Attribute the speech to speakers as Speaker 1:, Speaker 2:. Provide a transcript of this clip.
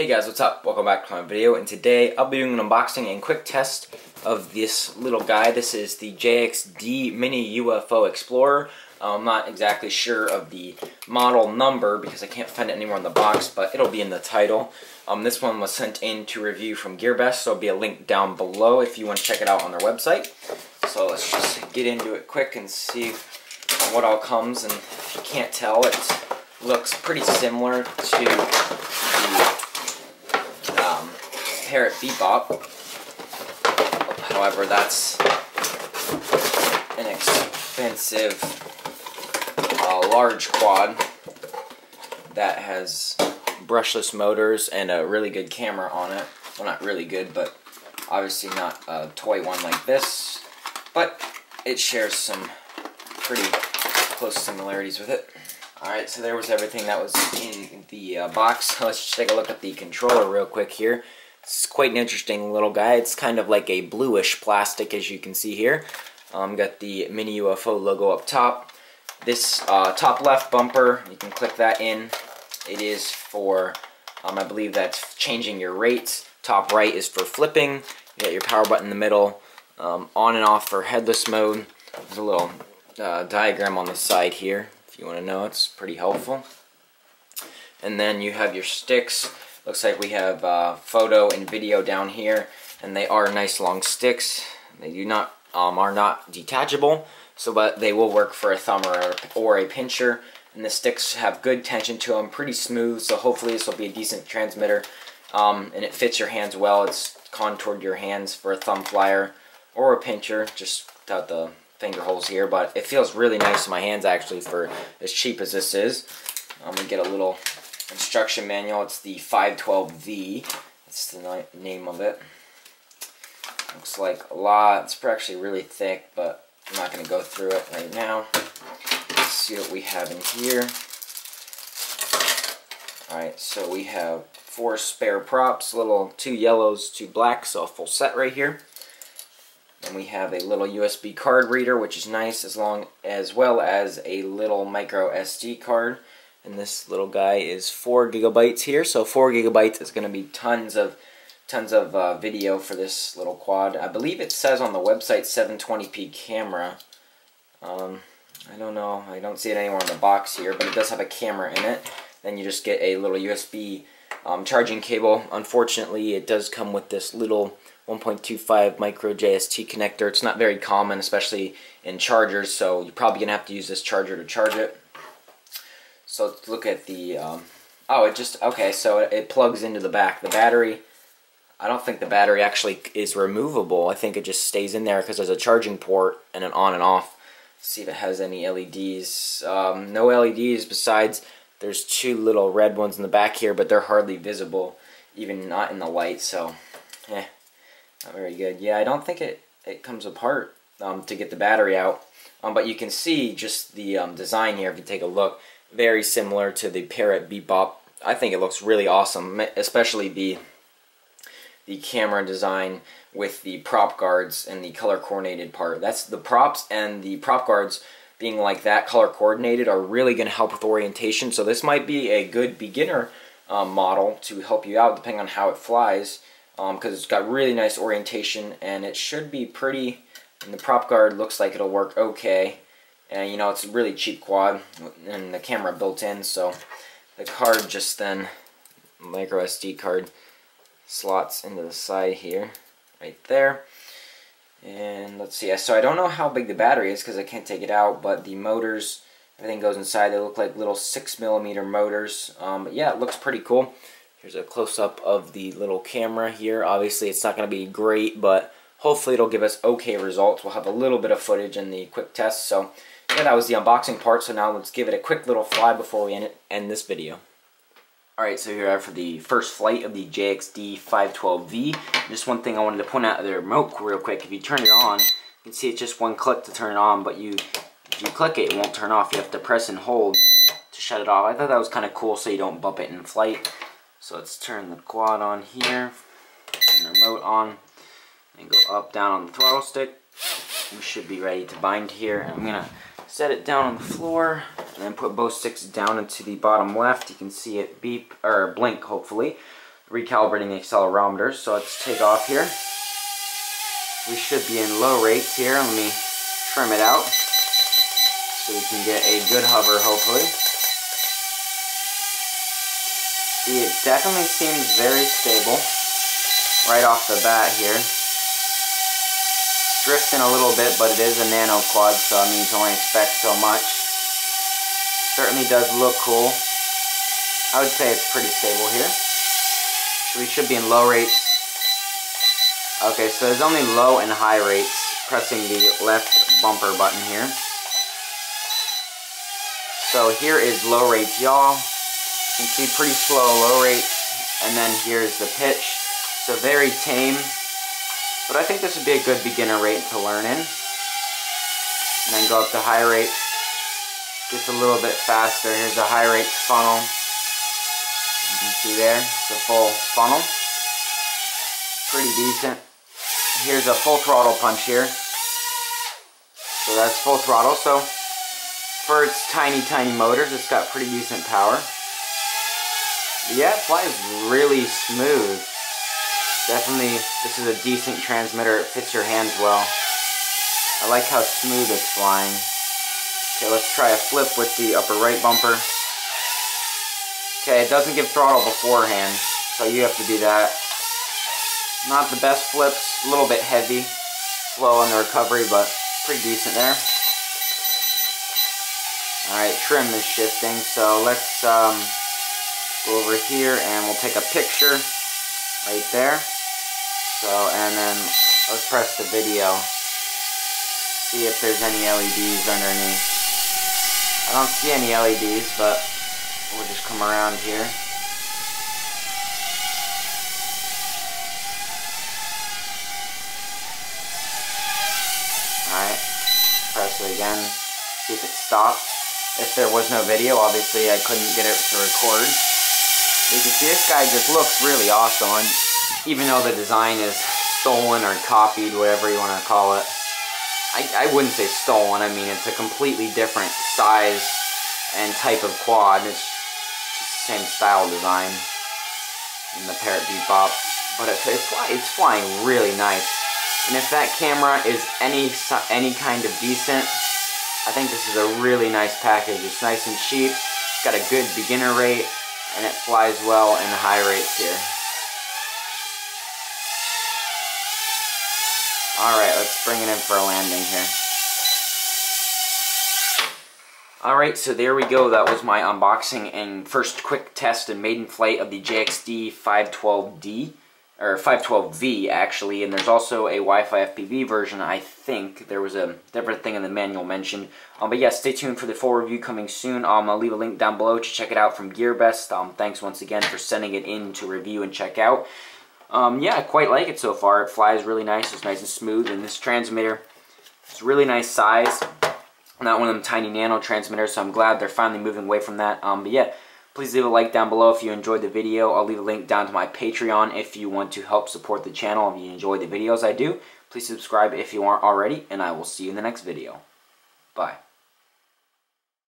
Speaker 1: Hey guys, what's up? Welcome back to my video, and today I'll be doing an unboxing and quick test of this little guy. This is the JXD Mini UFO Explorer. I'm not exactly sure of the model number because I can't find it anywhere in the box, but it'll be in the title. This one was sent in to review from GearBest, so there'll be a link down below if you want to check it out on their website. So let's just get into it quick and see what all comes. And if you can't tell, it looks pretty similar to the Parrot Bebop. However, that's an expensive large quad that has brushless motors and a really good camera on it. Well, not really good, but obviously not a toy one like this, but it shares some pretty close similarities with it. Alright, so there was everything that was in the box. Let's just take a look at the controller real quick here. It's quite an interesting little guy. It's kind of like a bluish plastic, as you can see here. Got the Mini UFO logo up top. This top left bumper, you can click that in. It is for, I believe that's changing your rates. Top right is for flipping. You got your power button in the middle. On and off for headless mode. There's a little diagram on the side here. If you want to know, it's pretty helpful. And then you have your sticks. Looks like we have photo and video down here, and they are nice long sticks. They do not are not detachable, so but they will work for a thumb or a pincher. And the sticks have good tension to them, pretty smooth. So hopefully this will be a decent transmitter, and it fits your hands well. It's contoured your hands for a thumb flyer or a pincher, just without the finger holes here. But it feels really nice in my hands actually for as cheap as this is. We get a little instruction manual. It's the 512V. That's the name of it. Looks like a lot. It's actually really thick, but I'm not going to go through it right now. Let's see what we have in here. Alright, so we have 4 spare props, little 2 yellows, 2 blacks, so a full set right here. And we have a little USB card reader, which is nice, as well as a little micro SD card. And this little guy is 4 gigabytes here, so 4 gigabytes is going to be tons of video for this little quad. I believe it says on the website 720p camera. I don't know, I don't see it anywhere in the box here, but it does have a camera in it. Then you just get a little USB charging cable. Unfortunately, it does come with this little 1.25 micro JST connector. It's not very common, especially in chargers, so you're probably going to have to use this charger to charge it. So let's look at the, okay, so it plugs into the back. The battery, I don't think the battery actually is removable. I think it just stays in there because there's a charging port and an on and off. Let's see if it has any LEDs. No LEDs besides there's 2 little red ones in the back here, but they're hardly visible, even not in the light, so, not very good. Yeah, I don't think it comes apart to get the battery out. But you can see just the design here if you take a look. Very similar to the Parrot Bebop. I think it looks really awesome, especially the camera design with the prop guards and the color coordinated part. That's the props, and the prop guards being like that color coordinated are really going to help with orientation. So this might be a good beginner model to help you out depending on how it flies, because it's got really nice orientation and it should be pretty. And the prop guard looks like it'll work okay. And you know, it's a really cheap quad and the camera built in, so the card just then, micro SD card, slots into the side here, right there. And let's see, so I don't know how big the battery is because I can't take it out, but the motors, everything goes inside. They look like little 6mm motors. But yeah, it looks pretty cool. Here's a close-up of the little camera here. Obviously, it's not going to be great, but hopefully it'll give us okay results. We'll have a little bit of footage in the quick test, so yeah, that was the unboxing part, so now let's give it a quick little fly before we end this video. Alright, so here we are for the first flight of the JXD 512V. Just one thing I wanted to point out of the remote real quick. If you turn it on, you can see it's just one click to turn it on, but if you click it, it won't turn off. You have to press and hold to shut it off. I thought that was kind of cool so you don't bump it in flight. So let's turn the quad on here, turn the remote on, and go up, down on the throttle stick. We should be ready to bind here. I'm going to set it down on the floor, and then put both sticks down into the bottom left. You can see it beep, or blink hopefully. recalibrating the accelerometer. So let's take off here. We should be in low rates here. Let me trim it out so we can get a good hover, hopefully. See, it definitely seems very stable right off the bat here. Drifting a little bit, but it is a nano quad, so I mean you can only expect so much. Certainly does look cool. I would say it's pretty stable here. So we should be in low rates. Okay, so there's only low and high rates. Pressing the left bumper button here. So here is low rates, y'all. You can see pretty slow low rates, and then here's the pitch. So very tame. But I think this would be a good beginner rate to learn in. And then go up to high rates. Gets a little bit faster. Here's a high rates funnel. You can see there, the full funnel. Pretty decent. Here's a full throttle punch here. So that's full throttle. So for its tiny motors, it's got pretty decent power. But yeah, it flies really smooth. Definitely, this is a decent transmitter. It fits your hands well. I like how smooth it's flying. Okay, let's try a flip with the upper right bumper. Okay, it doesn't give throttle beforehand, so you have to do that. Not the best flips, a little bit heavy, slow on the recovery, but pretty decent there. Alright, trim is shifting, so let's go over here and we'll take a picture right there. So, and then let's press the video. See if there's any LEDs underneath. I don't see any LEDs, but we'll just come around here. Alright, press it again, see if it stops. If there was no video, obviously I couldn't get it to record. You can see this guy just looks really awesome. Even though the design is stolen or copied, whatever you want to call it. I wouldn't say stolen, I mean it's a completely different size and type of quad. It's just the same style design in the Parrot Bebop. But it's flying really nice. And if that camera is any kind of decent, I think this is a really nice package. It's nice and cheap, it's got a good beginner rate, and it flies well in the high rates here. Alright, let's bring it in for a landing here. Alright, so there we go. That was my unboxing and first quick test and maiden flight of the JXD 512D, or 512V actually, and there's also a Wi-Fi FPV version. I think there was a different thing in the manual mentioned. But yeah, stay tuned for the full review coming soon. I'll leave a link down below to check it out from GearBest. Thanks once again for sending it in to review and check out. Yeah, I quite like it so far. It flies really nice. It's nice and smooth, and this transmitter is really nice size. Not one of them tiny nano transmitters, so I'm glad they're finally moving away from that. But yeah, please leave a like down below if you enjoyed the video. I'll leave a link down to my Patreon if you want to help support the channel, if you enjoy the videos I do. Please subscribe if you aren't already, and I will see you in the next video. Bye.